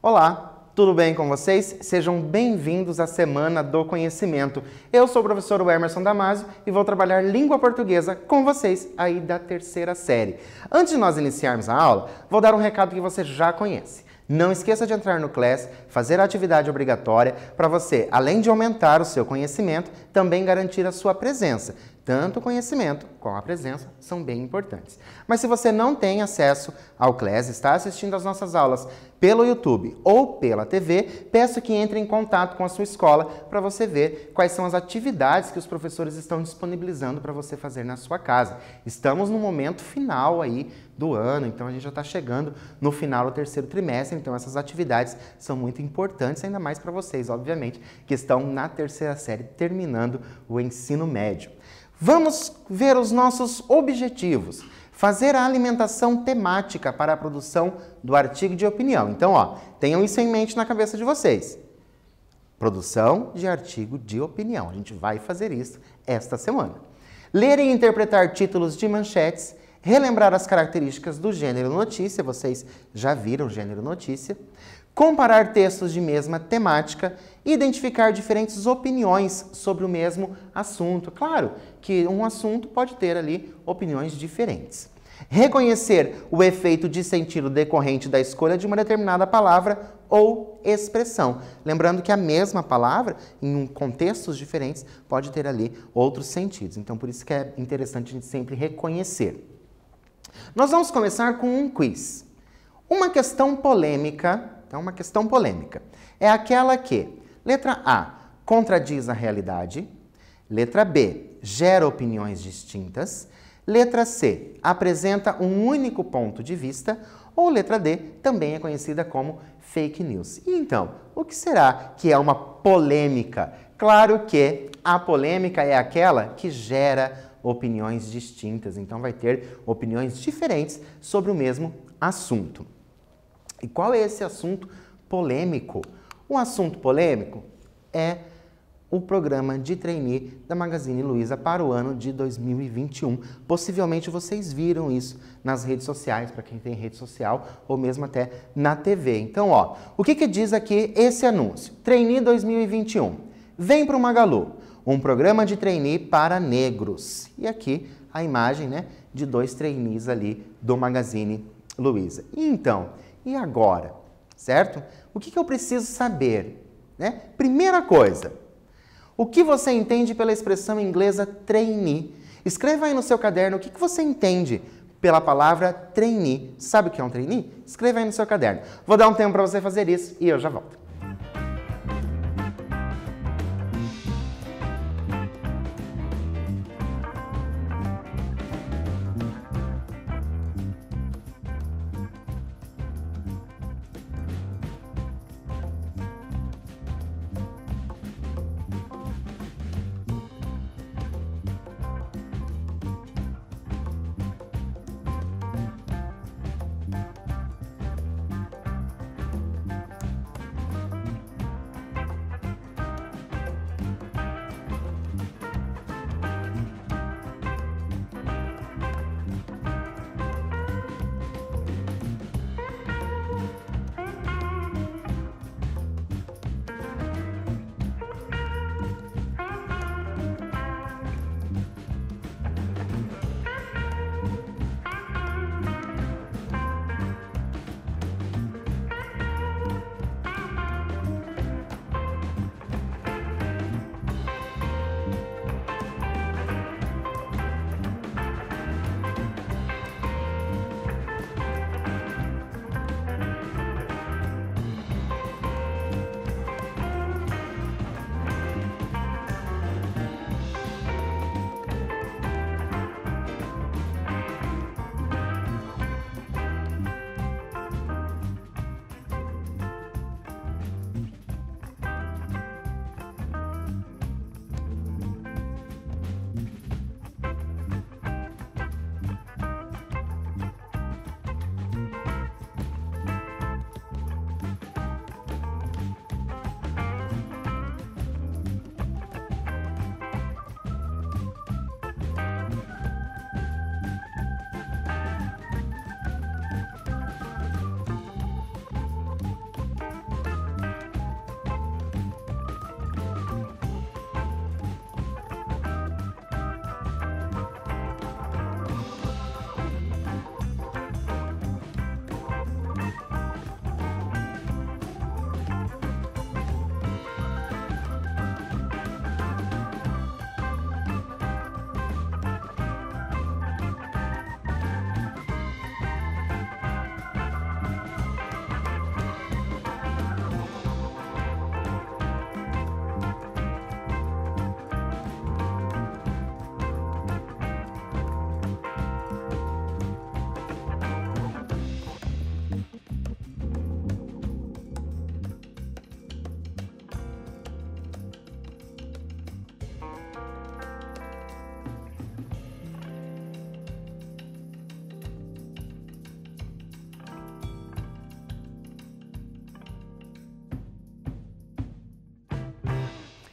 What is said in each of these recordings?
Olá, tudo bem com vocês? Sejam bem-vindos à Semana do Conhecimento. Eu sou o professor Emerson Damasio e vou trabalhar língua portuguesa com vocês aí da terceira série. Antes de nós iniciarmos a aula, vou dar um recado que você já conhece. Não esqueça de entrar no Class, fazer a atividade obrigatória para você, além de aumentar o seu conhecimento, também garantir a sua presença. Tanto o conhecimento como a presença são bem importantes. Mas se você não tem acesso ao Class, está assistindo às nossas aulas pelo YouTube ou pela TV, peço que entre em contato com a sua escola para você ver quais são as atividades que os professores estão disponibilizando para você fazer na sua casa. Estamos no momento final aí do ano, então a gente já está chegando no final do terceiro trimestre, então essas atividades são muito importantes, ainda mais para vocês, obviamente, que estão na terceira série, terminando o ensino médio. Vamos ver os nossos objetivos. Fazer a alimentação temática para a produção do artigo de opinião. Então, tenham isso em mente na cabeça de vocês. Produção de artigo de opinião. A gente vai fazer isso esta semana. Ler e interpretar títulos de manchetes. Relembrar as características do gênero notícia. Vocês já viram o gênero notícia. Comparar textos de mesma temática, identificar diferentes opiniões sobre o mesmo assunto. Claro que um assunto pode ter ali opiniões diferentes. Reconhecer o efeito de sentido decorrente da escolha de uma determinada palavra ou expressão. Lembrando que a mesma palavra, em contextos diferentes, pode ter ali outros sentidos. Então, por isso que é interessante a gente sempre reconhecer. Nós vamos começar com um quiz. Uma questão polêmica. Então, uma questão polêmica é aquela que, letra A, contradiz a realidade, letra B, gera opiniões distintas, letra C, apresenta um único ponto de vista, ou letra D, também é conhecida como fake news. E então, o que será que é uma polêmica? Claro que a polêmica é aquela que gera opiniões distintas, então vai ter opiniões diferentes sobre o mesmo assunto. E qual é esse assunto polêmico? O assunto polêmico é o programa de trainee da Magazine Luiza para o ano de 2021. Possivelmente vocês viram isso nas redes sociais, para quem tem rede social, ou mesmo até na TV. Então, o que diz aqui esse anúncio? Trainee 2021. Vem para o Magalu, um programa de trainee para negros. E aqui a imagem, de 2 trainees ali do Magazine Luiza. Então, e agora? Certo? O que eu preciso saber? Primeira coisa, o que você entende pela expressão inglesa trainee? Escreva aí no seu caderno o que você entende pela palavra trainee. Sabe o que é um trainee? Escreva aí no seu caderno. Vou dar um tempo para você fazer isso e eu já volto.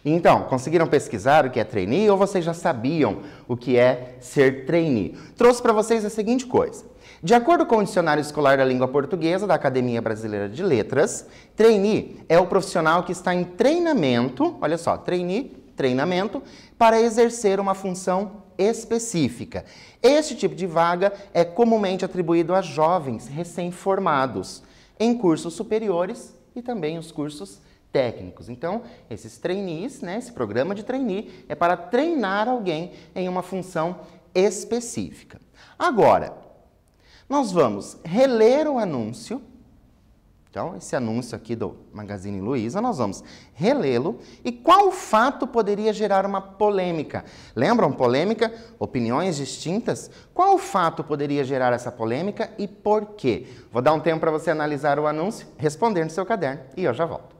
Então, conseguiram pesquisar o que é trainee ou vocês já sabiam o que é ser trainee? Trouxe para vocês a seguinte coisa. De acordo com o Dicionário Escolar da Língua Portuguesa da Academia Brasileira de Letras, trainee é o profissional que está em treinamento, olha só, trainee, treinamento, para exercer uma função específica. Este tipo de vaga é comumente atribuído a jovens recém-formados em cursos superiores e também os cursos técnicos. Então, esses trainees, né, esse programa de trainee é para treinar alguém em uma função específica. Agora, nós vamos reler o anúncio. Então, esse anúncio aqui do Magazine Luiza, nós vamos relê-lo. E qual fato poderia gerar uma polêmica? Lembram polêmica? Opiniões distintas? Qual fato poderia gerar essa polêmica e por quê? Vou dar um tempo para você analisar o anúncio, responder no seu caderno e eu já volto.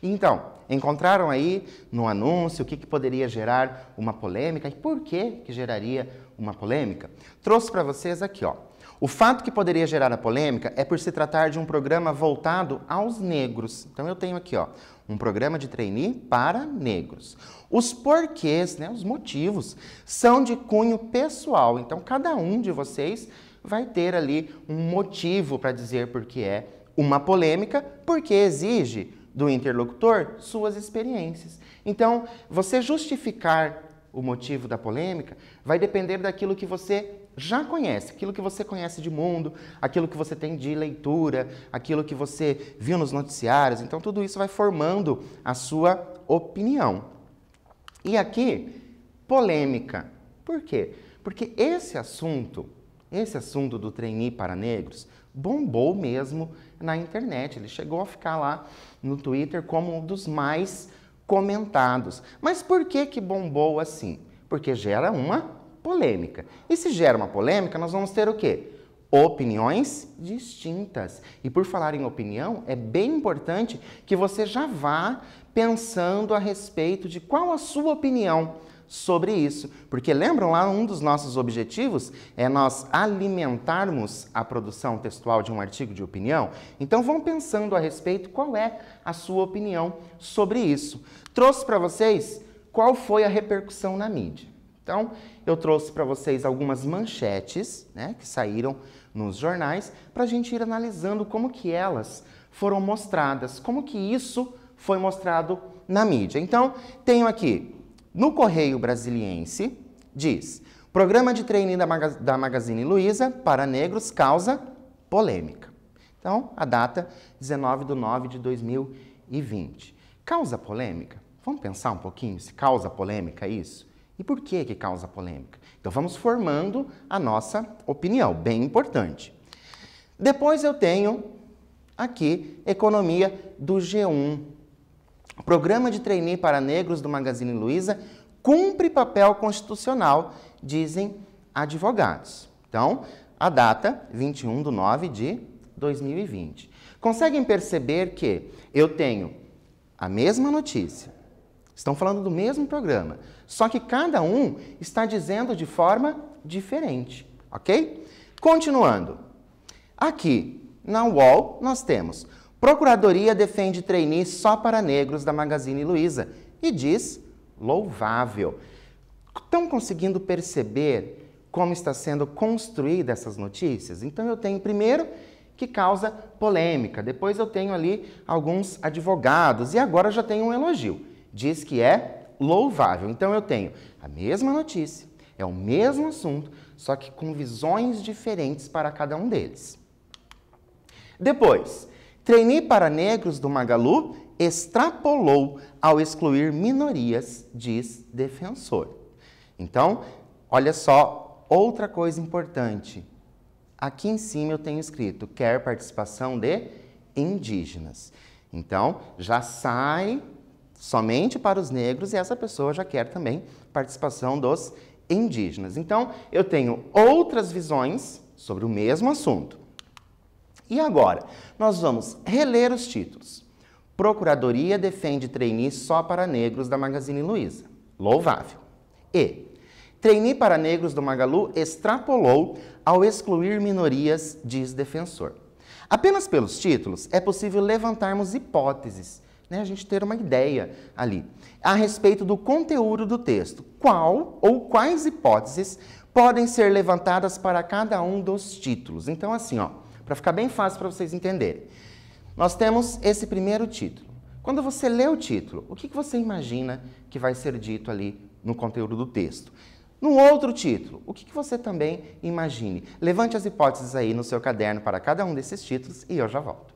Então, encontraram aí no anúncio o que poderia gerar uma polêmica e por que geraria uma polêmica? Trouxe para vocês aqui, ó. O fato que poderia gerar a polêmica é por se tratar de um programa voltado aos negros. Então eu tenho aqui, ó, um programa de trainee para negros. Os porquês, né, os motivos, são de cunho pessoal. Então cada um de vocês vai ter ali um motivo para dizer por que é uma polêmica, porque exige do interlocutor suas experiências. Então, você justificar o motivo da polêmica vai depender daquilo que você já conhece, aquilo que você conhece de mundo, aquilo que você tem de leitura, aquilo que você viu nos noticiários. Então, tudo isso vai formando a sua opinião. E aqui, polêmica. Por quê? Porque esse assunto do trainee para negros, bombou mesmo na internet. Ele chegou a ficar lá no Twitter como um dos mais comentados. Mas por que que bombou assim? Porque gera uma polêmica. E se gera uma polêmica, nós vamos ter o quê? Opiniões distintas. E por falar em opinião, é bem importante que você já vá pensando a respeito de qual a sua opinião sobre isso. Porque lembram lá, um dos nossos objetivos é nós alimentarmos a produção textual de um artigo de opinião? Então vão pensando a respeito qual é a sua opinião sobre isso. Trouxe para vocês qual foi a repercussão na mídia. Então, eu trouxe para vocês algumas manchetes, né, que saíram nos jornais, para a gente ir analisando como que elas foram mostradas, como que isso foi mostrado na mídia. Então, tenho aqui, no Correio Brasiliense, diz: programa de trainee da Magazine Luiza para negros causa polêmica. Então, a data 19/9/2020. Causa polêmica? Vamos pensar um pouquinho se causa polêmica isso? E por que que causa polêmica? Então vamos formando a nossa opinião, bem importante. Depois eu tenho aqui Economia do G1. Programa de trainee para negros do Magazine Luiza cumpre papel constitucional, dizem advogados. Então, a data 21/9/2020. Conseguem perceber que eu tenho a mesma notícia, estão falando do mesmo programa, só que cada um está dizendo de forma diferente, ok? Continuando. Aqui, na UOL, nós temos: Procuradoria defende trainee só para negros da Magazine Luiza e diz louvável. Estão conseguindo perceber como está sendo construída essas notícias? Então eu tenho primeiro que causa polêmica, depois eu tenho ali alguns advogados e agora já tenho um elogio. Diz que é louvável. Então eu tenho a mesma notícia, é o mesmo assunto, só que com visões diferentes para cada um deles. Depois, trainee para negros do Magalu extrapolou ao excluir minorias, diz defensor. Então, olha só, outra coisa importante. Aqui em cima eu tenho escrito: quer participação de indígenas. Então, já sai somente para os negros e essa pessoa já quer também participação dos indígenas. Então, eu tenho outras visões sobre o mesmo assunto. E agora, nós vamos reler os títulos. Procuradoria defende trainee só para negros da Magazine Luiza. Louvável. E trainee para negros do Magalu extrapolou ao excluir minorias, diz defensor. Apenas pelos títulos é possível levantarmos hipóteses, né, a gente ter uma ideia ali, a respeito do conteúdo do texto. Qual ou quais hipóteses podem ser levantadas para cada um dos títulos? Então, assim, ó, para ficar bem fácil para vocês entenderem. Nós temos esse primeiro título. Quando você lê o título, o que você imagina que vai ser dito ali no conteúdo do texto? No outro título, o que você também imagine? Levante as hipóteses aí no seu caderno para cada um desses títulos e eu já volto.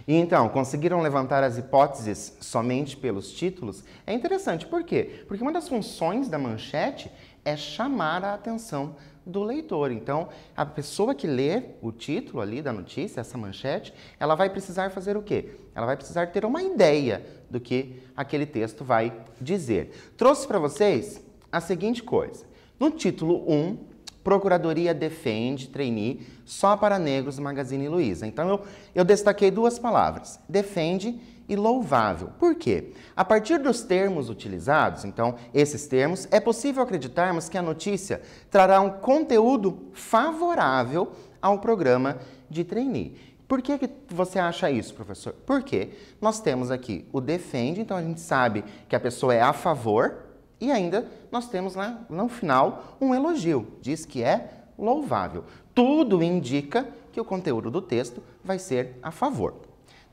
E então, conseguiram levantar as hipóteses somente pelos títulos? É interessante, por quê? Porque uma das funções da manchete é chamar a atenção do leitor. Então, a pessoa que lê o título ali da notícia, essa manchete, ela vai precisar fazer o quê? Ela vai precisar ter uma ideia do que aquele texto vai dizer. Trouxe para vocês a seguinte coisa. No título 1, Procuradoria defende trainee só para negros do Magazine Luiza. Então, eu destaquei duas palavras, defende e louvável. Por quê? A partir dos termos utilizados, então, esses termos, é possível acreditarmos que a notícia trará um conteúdo favorável ao programa de trainee. Por que você acha isso, professor? Porque nós temos aqui o defende, então a gente sabe que a pessoa é a favor, e ainda nós temos lá no final um elogio, diz que é louvável. Tudo indica que o conteúdo do texto vai ser a favor.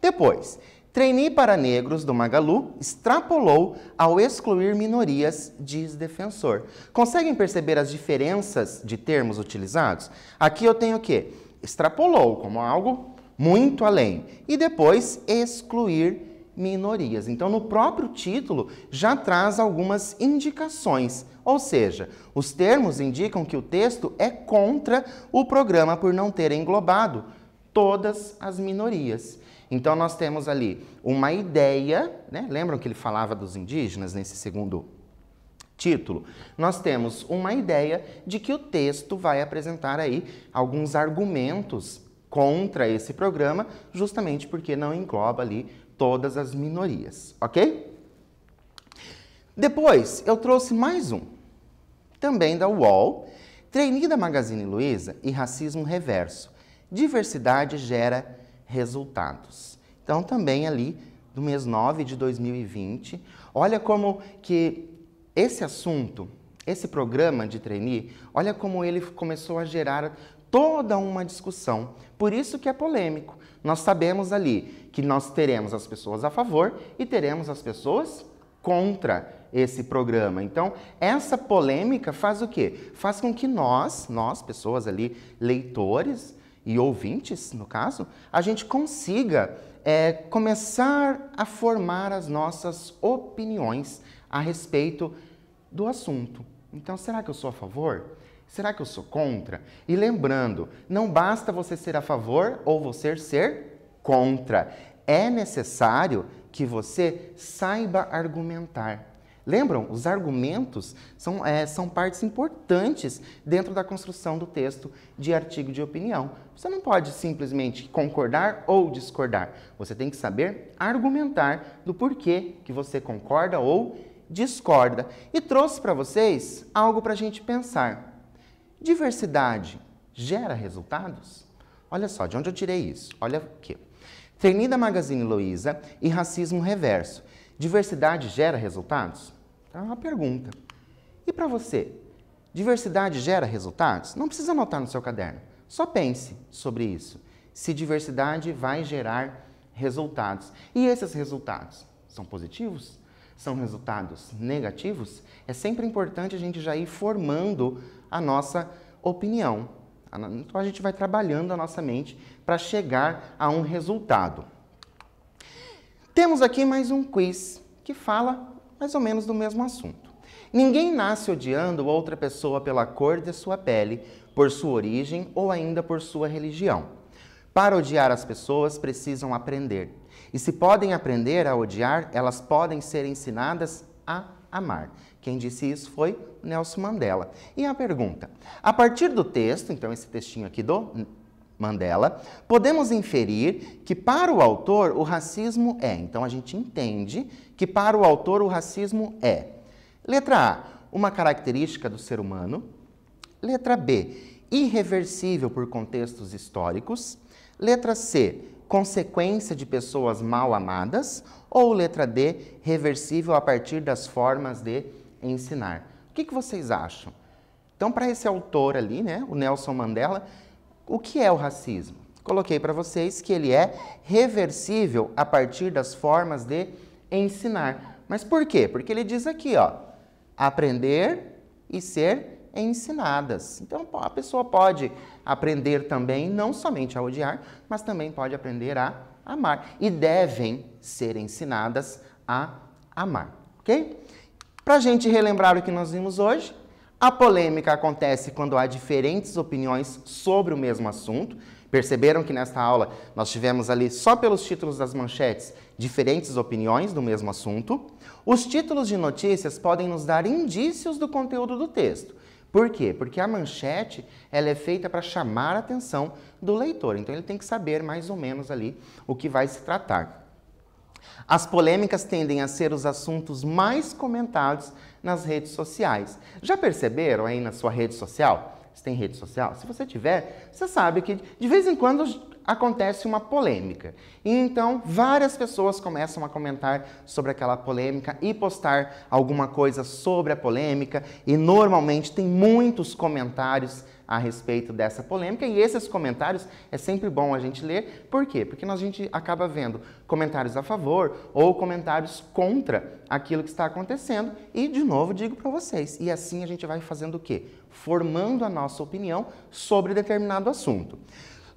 Depois, trainee para negros do Magalu extrapolou ao excluir minorias, diz defensor. Conseguem perceber as diferenças de termos utilizados? Aqui eu tenho o quê? Extrapolou como algo muito além. E depois, excluir minorias. Então, no próprio título já traz algumas indicações, ou seja, os termos indicam que o texto é contra o programa por não ter englobado todas as minorias. Então, nós temos ali uma ideia, né? Lembram que ele falava dos indígenas nesse segundo título? Nós temos uma ideia de que o texto vai apresentar aí alguns argumentos contra esse programa, justamente porque não engloba ali todas as minorias, ok? Depois, eu trouxe mais um, também da UOL, trainee da Magazine Luiza e racismo reverso. Diversidade gera resultados. Então, também ali, do mês 9 de 2020, olha como que esse assunto, esse programa de trainee, olha como ele começou a gerar toda uma discussão. Por isso que é polêmico. Nós sabemos ali que nós teremos as pessoas a favor e teremos as pessoas contra esse programa. Então, essa polêmica faz o quê? Faz com que nós pessoas ali, leitores e ouvintes, no caso, a gente consiga começar a formar as nossas opiniões a respeito do assunto. Então, será que eu sou a favor? Será que eu sou contra? E lembrando, não basta você ser a favor ou você ser contra. É necessário que você saiba argumentar. Lembram? Os argumentos são partes importantes dentro da construção do texto de artigo de opinião. Você não pode simplesmente concordar ou discordar. Você tem que saber argumentar do porquê que você concorda ou discorda. E trouxe para vocês algo para a gente pensar. Diversidade gera resultados? Olha só, de onde eu tirei isso? Olha aqui. Trainee da Magazine Luiza e racismo reverso. Diversidade gera resultados? É uma pergunta. E para você? Diversidade gera resultados? Não precisa anotar no seu caderno. Só pense sobre isso. Se diversidade vai gerar resultados. E esses resultados são positivos? São resultados negativos? É sempre importante a gente já ir formando a nossa opinião. Então, a gente vai trabalhando a nossa mente para chegar a um resultado. Temos aqui mais um quiz que fala mais ou menos do mesmo assunto. Ninguém nasce odiando outra pessoa pela cor de sua pele, por sua origem ou ainda por sua religião. Para odiar as pessoas, precisam aprender. E se podem aprender a odiar, elas podem ser ensinadas a amar. Quem disse isso foi Nelson Mandela. E a pergunta? A partir do texto, então esse textinho aqui do Mandela, podemos inferir que para o autor o racismo é. Então a gente entende que para o autor o racismo é. Letra A, uma característica do ser humano. Letra B, irreversível por contextos históricos. Letra C, consequência de pessoas mal amadas. Ou letra D, reversível a partir das formas de ensinar. O que vocês acham? Então, para esse autor ali, né, o Nelson Mandela, o que é o racismo? Coloquei para vocês que ele é reversível a partir das formas de ensinar. Mas por quê? Porque ele diz aqui, ó, aprender e ser ensinadas. Então, a pessoa pode aprender também, não somente a odiar, mas também pode aprender a amar e devem ser ensinadas a amar, ok? Para a gente relembrar o que nós vimos hoje, a polêmica acontece quando há diferentes opiniões sobre o mesmo assunto. Perceberam que nesta aula nós tivemos ali, só pelos títulos das manchetes, diferentes opiniões do mesmo assunto. Os títulos de notícias podem nos dar indícios do conteúdo do texto. Por quê? Porque a manchete ela é feita para chamar a atenção do leitor. Então ele tem que saber mais ou menos ali o que vai se tratar. As polêmicas tendem a ser os assuntos mais comentados nas redes sociais. Já perceberam aí na sua rede social? Você tem rede social? Se você tiver, você sabe que de vez em quando acontece uma polêmica. E então várias pessoas começam a comentar sobre aquela polêmica e postar alguma coisa sobre a polêmica. E normalmente tem muitos comentários a respeito dessa polêmica, e esses comentários é sempre bom a gente ler. Por quê? Porque a gente acaba vendo comentários a favor ou comentários contra aquilo que está acontecendo, e de novo digo para vocês, e assim a gente vai fazendo o quê? Formando a nossa opinião sobre determinado assunto.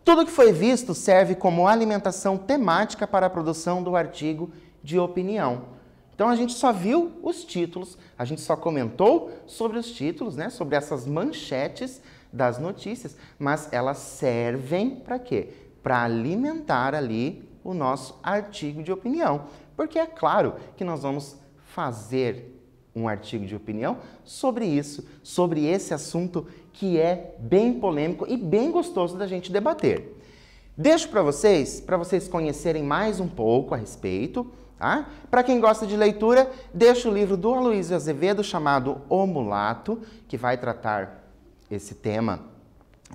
Tudo que foi visto serve como alimentação temática para a produção do artigo de opinião. Então a gente só viu os títulos, a gente só comentou sobre os títulos, né, sobre essas manchetes das notícias, mas elas servem para quê? Para alimentar ali o nosso artigo de opinião. Porque é claro que nós vamos fazer um artigo de opinião sobre isso, sobre esse assunto que é bem polêmico e bem gostoso da gente debater. Deixo para vocês conhecerem mais um pouco a respeito. Tá? Para quem gosta de leitura, deixo o livro do Aloysio Azevedo chamado O Mulato, que vai tratar esse tema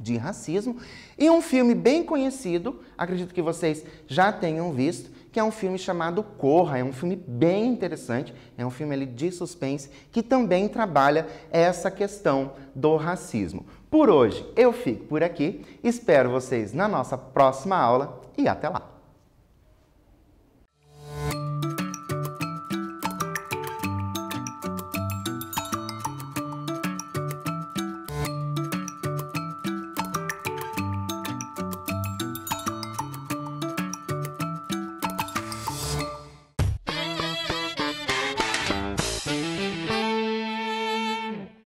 de racismo, e um filme bem conhecido, acredito que vocês já tenham visto, que é um filme chamado Corra. É um filme bem interessante, é um filme ali de suspense que também trabalha essa questão do racismo. Por hoje eu fico por aqui, espero vocês na nossa próxima aula e até lá!